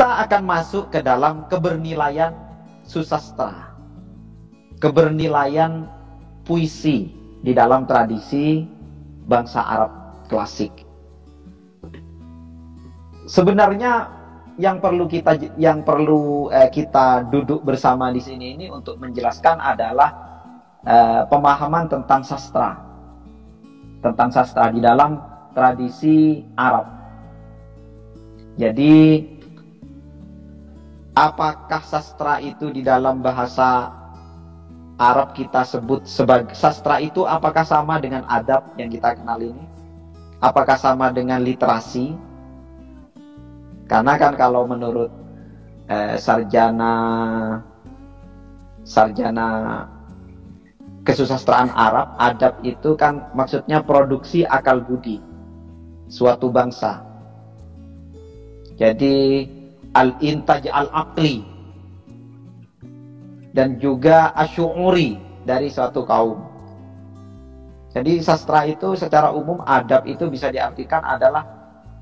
kita akan masuk ke dalam kebernilaian susastra, kebernilaian puisi di dalam tradisi bangsa Arab klasik. Sebenarnya yang perlu kita duduk bersama di sini ini untuk menjelaskan adalah pemahaman tentang sastra di dalam tradisi Arab. Jadi apakah sastra itu di dalam bahasa Arab kita sebut sebagai sastra itu, apakah sama dengan adab yang kita kenal ini? Apakah sama dengan literasi? Karena kan kalau menurut sarjana kesusastraan Arab, adab itu kan maksudnya produksi akal budi suatu bangsa. Jadi al-intaj al-aqli dan juga asy'uri dari suatu kaum. Jadi sastra itu secara umum, adab itu bisa diartikan adalah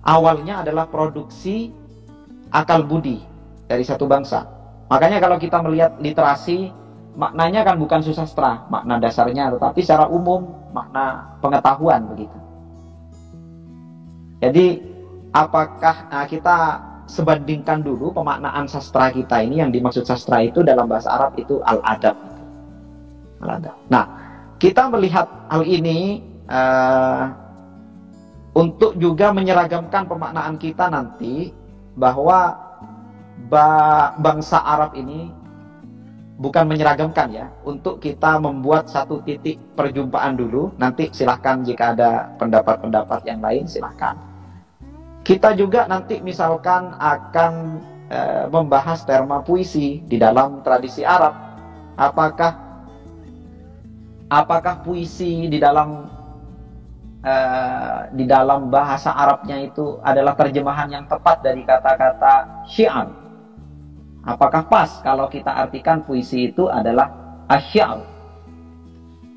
awalnya adalah produksi akal budi dari satu bangsa. Makanya kalau kita melihat literasi, maknanya kan bukan susastra, makna dasarnya, tetapi secara umum makna pengetahuan begitu. Jadi apakah kita sebandingkan dulu pemaknaan sastra kita ini, yang dimaksud sastra itu dalam bahasa Arab itu al-adab. Nah, kita melihat hal ini untuk juga menyeragamkan pemaknaan kita nanti, bahwa bangsa Arab ini bukan menyeragamkan ya, untuk kita membuat satu titik perjumpaan dulu. Nanti silahkan jika ada pendapat-pendapat yang lain silahkan. Kita juga nanti misalkan akan membahas terma puisi di dalam tradisi Arab. Apakah puisi di dalam bahasa Arabnya itu adalah terjemahan yang tepat dari kata-kata syi'ar? Apakah pas kalau kita artikan puisi itu adalah asy-syi'r?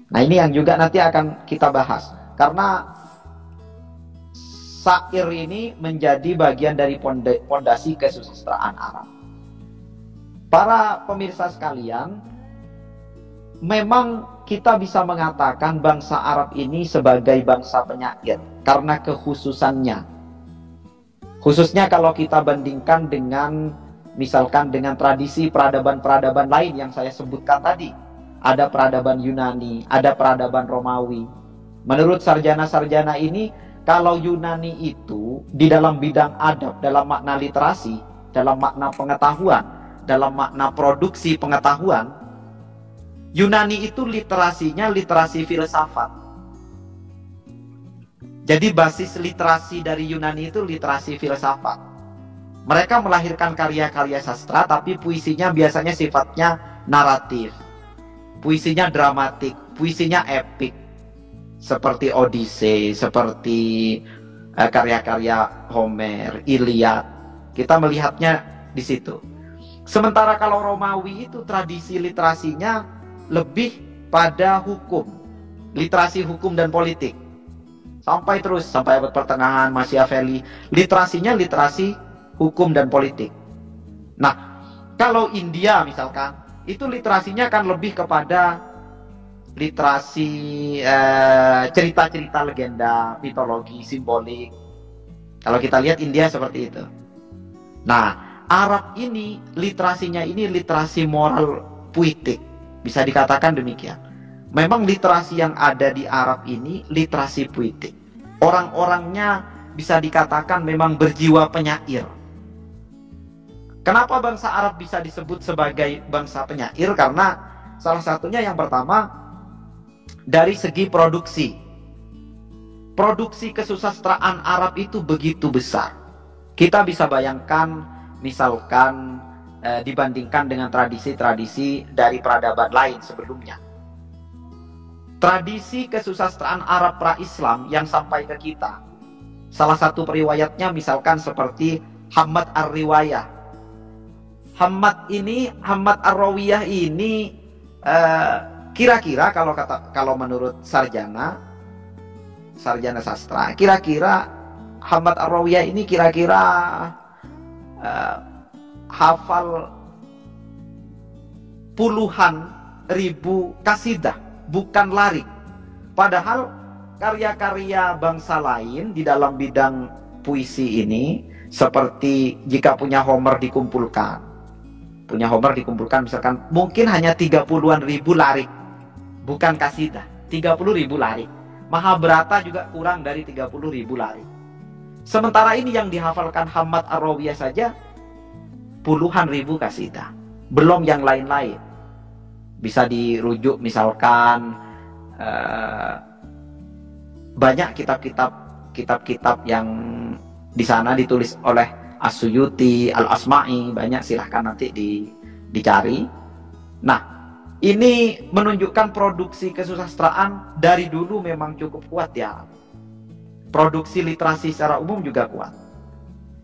Nah, ini yang juga nanti akan kita bahas, karena syair ini menjadi bagian dari pondasi kesusastraan Arab. Para pemirsa sekalian, memang kita bisa mengatakan bangsa Arab ini sebagai bangsa penyair karena kekhususannya. Khususnya kalau kita bandingkan dengan misalkan dengan tradisi peradaban-peradaban lain yang saya sebutkan tadi. Ada peradaban Yunani, ada peradaban Romawi. Menurut sarjana-sarjana ini, kalau Yunani itu di dalam bidang adab, dalam makna literasi, dalam makna pengetahuan, dalam makna produksi pengetahuan, Yunani itu literasinya literasi filsafat. Jadi basis literasi dari Yunani itu literasi filsafat. Mereka melahirkan karya-karya sastra, tapi puisinya biasanya sifatnya naratif, puisinya dramatik, puisinya epik, seperti Odyssey, seperti karya-karya Homer, Iliad. Kita melihatnya di situ. Sementara kalau Romawi itu tradisi literasinya lebih pada hukum, literasi hukum dan politik. Sampai abad pertengahan, Machiavelli, literasinya literasi hukum dan politik. Nah, kalau India misalkan, itu literasinya akan lebih kepada literasi cerita-cerita legenda, mitologi, simbolik. Kalau kita lihat India seperti itu. Nah, Arab ini literasinya ini literasi moral puitik, bisa dikatakan demikian. Memang literasi yang ada di Arab ini literasi puitik. Orang-orangnya bisa dikatakan memang berjiwa penyair. Kenapa bangsa Arab bisa disebut sebagai bangsa penyair? Karena salah satunya yang pertama, dari segi produksi. Produksi kesusastraan Arab itu begitu besar. Kita bisa bayangkan misalkan dibandingkan dengan tradisi-tradisi dari peradaban lain sebelumnya. Tradisi kesusastraan Arab pra-Islam yang sampai ke kita, salah satu periwayatnya misalkan seperti Hammad Ar-Riwayah. Hammad Ar-Rawiyah ini kira-kira kalau menurut sarjana sastra, kira-kira Hammad Ar-Rawiyah ini kira-kira hafal puluhan ribu kasidah, bukan larik. Padahal karya-karya bangsa lain di dalam bidang puisi ini, seperti jika punya Homer dikumpulkan, misalkan mungkin hanya 30-an ribu larik, bukan kasidah, 30.000 larik. Mahabharata juga kurang dari 30.000 larik. Sementara ini yang dihafalkan Hamad Ar-Rawiyah saja puluhan ribu kasidah, belum yang lain-lain. Bisa dirujuk misalkan banyak kitab-kitab yang di sana ditulis oleh As-Suyuti, Al-Asma'i, banyak, silahkan nanti dicari. Nah, ini menunjukkan produksi kesusastraan dari dulu memang cukup kuat ya. Produksi literasi secara umum juga kuat.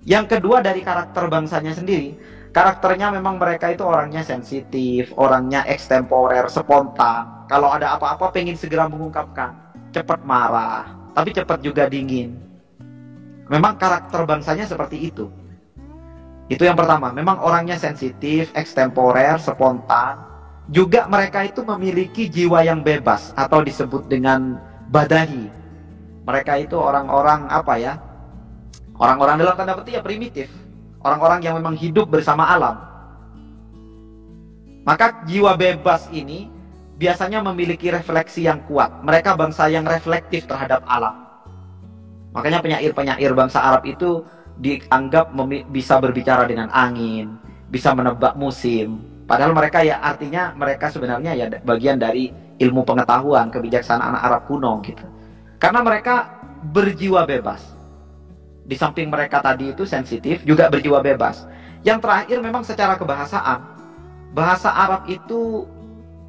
Yang kedua dari karakter bangsanya sendiri, karakternya memang mereka itu orangnya sensitif, orangnya ekstemporer, spontan. Kalau ada apa-apa pengen segera mengungkapkan, cepat marah, tapi cepat juga dingin. Memang karakter bangsanya seperti itu. Itu yang pertama, memang orangnya sensitif, ekstemporer, spontan. Juga mereka itu memiliki jiwa yang bebas atau disebut dengan badahi. Mereka itu orang-orang apa ya? Orang-orang dalam tanda petik ya primitif. Orang-orang yang memang hidup bersama alam. Maka jiwa bebas ini biasanya memiliki refleksi yang kuat. Mereka bangsa yang reflektif terhadap alam. Makanya penyair-penyair bangsa Arab itu dianggap bisa berbicara dengan angin, bisa menebak musim. Padahal mereka ya artinya mereka sebenarnya ya bagian dari ilmu pengetahuan, kebijaksanaan Arab kuno gitu. Karena mereka berjiwa bebas. Di samping mereka tadi itu sensitif, juga berjiwa bebas. Yang terakhir memang secara kebahasaan, bahasa Arab itu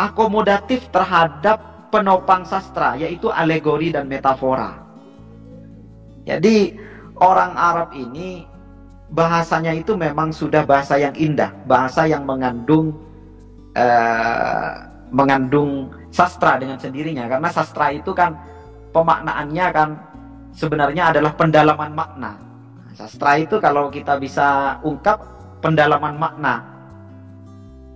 akomodatif terhadap penopang sastra, yaitu alegori dan metafora. Jadi orang Arab ini bahasanya itu memang sudah bahasa yang indah, bahasa yang mengandung sastra dengan sendirinya. Karena sastra itu kan pemaknaannya kan sebenarnya adalah pendalaman makna. Sastra itu kalau kita bisa ungkap pendalaman makna.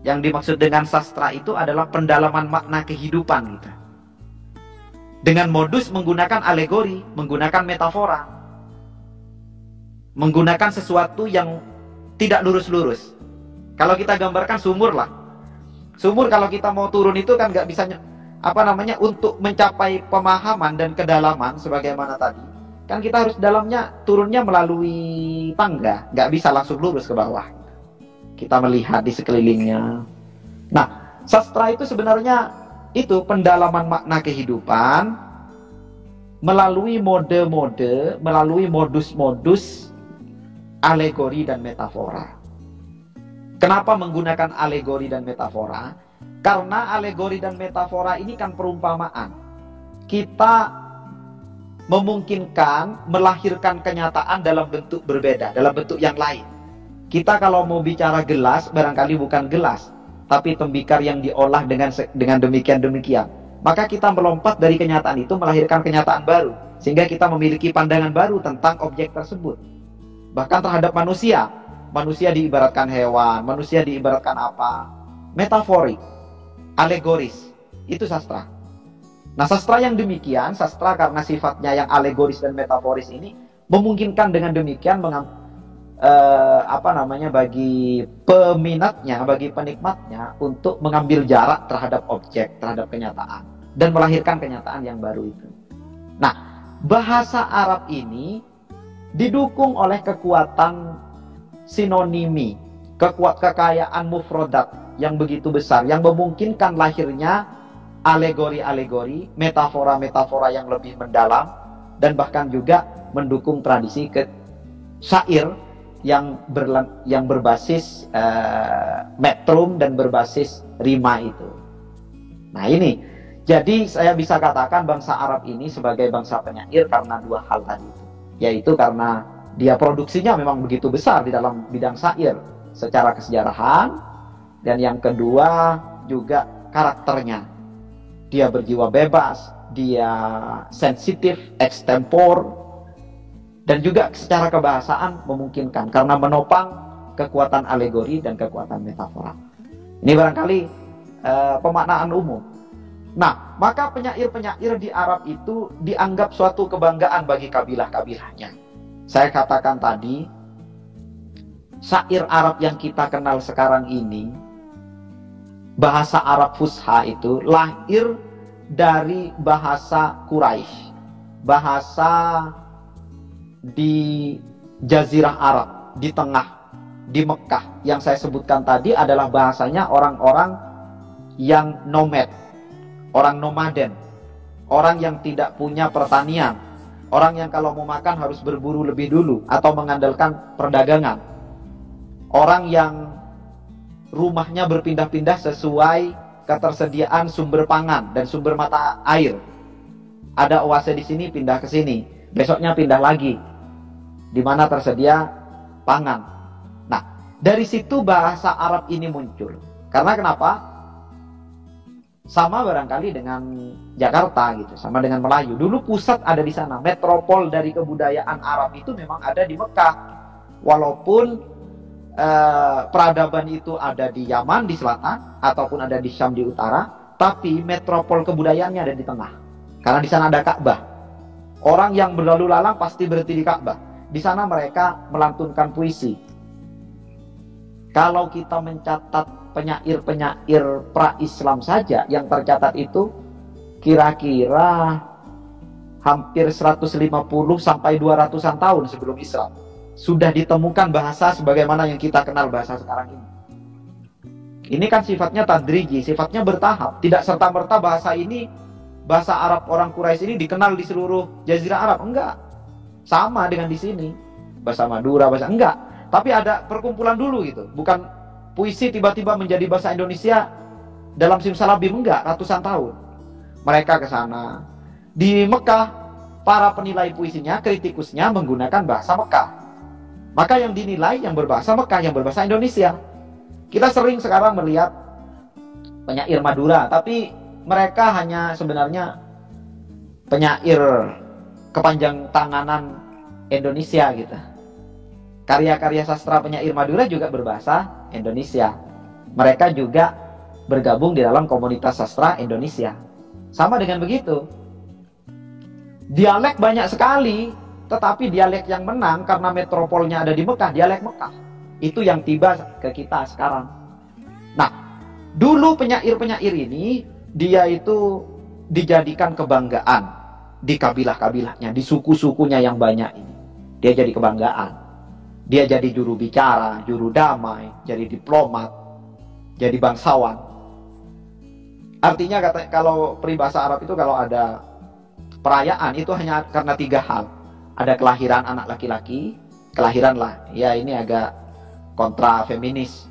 Yang dimaksud dengan sastra itu adalah pendalaman makna kehidupan gitu. Dengan modus menggunakan alegori, menggunakan metafora. Menggunakan sesuatu yang tidak lurus-lurus. Kalau kita gambarkan sumur lah. Sumur kalau kita mau turun itu kan nggak bisa untuk mencapai pemahaman dan kedalaman sebagaimana tadi. Kan kita harus turunnya melalui tangga, nggak bisa langsung lurus ke bawah. Kita melihat di sekelilingnya. Nah, sastra itu sebenarnya itu pendalaman makna kehidupan melalui mode-mode, melalui modus-modus alegori dan metafora. Kenapa menggunakan alegori dan metafora? Karena alegori dan metafora ini kan perumpamaan. Kita memungkinkan melahirkan kenyataan dalam bentuk berbeda, dalam bentuk yang lain. Kita kalau mau bicara gelas, barangkali bukan gelas, tapi tembikar yang diolah dengan demikian-demikian. Maka kita melompat dari kenyataan itu melahirkan kenyataan baru. Sehingga kita memiliki pandangan baru tentang objek tersebut. Bahkan terhadap manusia. Manusia diibaratkan hewan, manusia diibaratkan apa? Metaforik, alegoris. Itu sastra. Nah, sastra yang demikian, sastra karena sifatnya yang alegoris dan metaforis ini memungkinkan dengan demikian bagi peminatnya, bagi penikmatnya untuk mengambil jarak terhadap objek, terhadap kenyataan dan melahirkan kenyataan yang baru itu. Nah, bahasa Arab ini didukung oleh kekuatan sinonimi, kekayaan mufrodat yang begitu besar yang memungkinkan lahirnya alegori-alegori, metafora-metafora yang lebih mendalam dan bahkan juga mendukung tradisi syair yang berbasis metrum dan berbasis rima itu. Nah ini, jadi saya bisa katakan bangsa Arab ini sebagai bangsa penyair karena dua hal tadi itu, yaitu karena dia produksinya memang begitu besar di dalam bidang syair secara kesejarahan, dan yang kedua juga karakternya. Dia berjiwa bebas, dia sensitif, ekstempor, dan juga secara kebahasaan memungkinkan karena menopang kekuatan alegori dan kekuatan metafora. Ini barangkali pemaknaan umum. Nah, maka penyair-penyair di Arab itu dianggap suatu kebanggaan bagi kabilah-kabilahnya. Saya katakan tadi, syair Arab yang kita kenal sekarang ini, bahasa Arab Fusha itu lahir dari bahasa Quraisy, bahasa di Jazirah Arab, di tengah, di Mekah. Yang saya sebutkan tadi adalah bahasanya orang-orang yang nomad, orang nomaden, orang yang tidak punya pertanian, orang yang kalau mau makan harus berburu lebih dulu atau mengandalkan perdagangan, orang yang rumahnya berpindah-pindah sesuai ketersediaan sumber pangan dan sumber mata air. Ada oase di sini, pindah ke sini, besoknya pindah lagi di mana tersedia pangan. Nah, dari situ bahasa Arab ini muncul. Karena kenapa? Sama barangkali dengan Jakarta gitu, sama dengan Melayu. Dulu pusat ada di sana, metropol dari kebudayaan Arab itu memang ada di Mekah. Walaupun peradaban itu ada di Yaman di selatan ataupun ada di Syam di utara, tapi metropol kebudayaannya ada di tengah. Karena di sana ada Ka'bah. Orang yang berlalu lalang pasti berhenti di Ka'bah. Di sana mereka melantunkan puisi. Kalau kita mencatat penyair-penyair pra-Islam saja yang tercatat itu kira-kira hampir 150 sampai 200-an tahun sebelum Islam. Sudah ditemukan bahasa sebagaimana yang kita kenal bahasa sekarang ini. Ini kan sifatnya tadriji, sifatnya bertahap. Tidak serta-merta bahasa ini, bahasa Arab orang Quraisy ini dikenal di seluruh Jazirah Arab. Enggak. Sama dengan di sini. Bahasa Madura, bahasa enggak. Tapi ada perkumpulan dulu gitu. Bukan puisi tiba-tiba menjadi bahasa Indonesia dalam simsalabim, enggak. Ratusan tahun. Mereka ke sana. Di Mekah, para penilai puisinya, kritikusnya menggunakan bahasa Mekah. Maka yang dinilai yang berbahasa Mekah, yang berbahasa Indonesia. Kita sering sekarang melihat penyair Madura, tapi mereka hanya sebenarnya penyair kepanjang tanganan Indonesia gitu. Karya-karya sastra penyair Madura juga berbahasa Indonesia. Mereka juga bergabung di dalam komunitas sastra Indonesia. Sama dengan begitu. Dialek banyak sekali. Tetapi dialek yang menang karena metropolnya ada di Mekah, dialek Mekah. Itu yang tiba ke kita sekarang. Nah, dulu penyair-penyair ini, dia itu dijadikan kebanggaan di kabilah-kabilahnya, di suku-sukunya yang banyak ini. Dia jadi kebanggaan. Dia jadi juru bicara, juru damai, jadi diplomat, jadi bangsawan. Artinya kalau peribahasa Arab itu kalau ada perayaan itu hanya karena 3 hal. Ada kelahiran anak laki-laki, kelahiran lah, ya ini agak kontra feminis.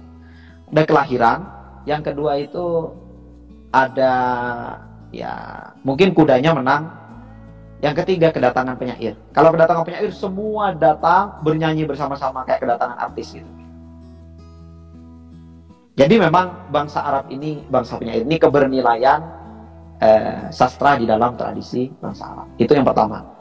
Ada kelahiran, yang kedua itu ada ya mungkin kudanya menang. Yang ketiga kedatangan penyair. Kalau kedatangan penyair semua datang bernyanyi bersama-sama kayak kedatangan artis gitu. Jadi memang bangsa Arab ini, bangsa penyair ini kebernilaian sastra di dalam tradisi bangsa Arab. Itu yang pertama.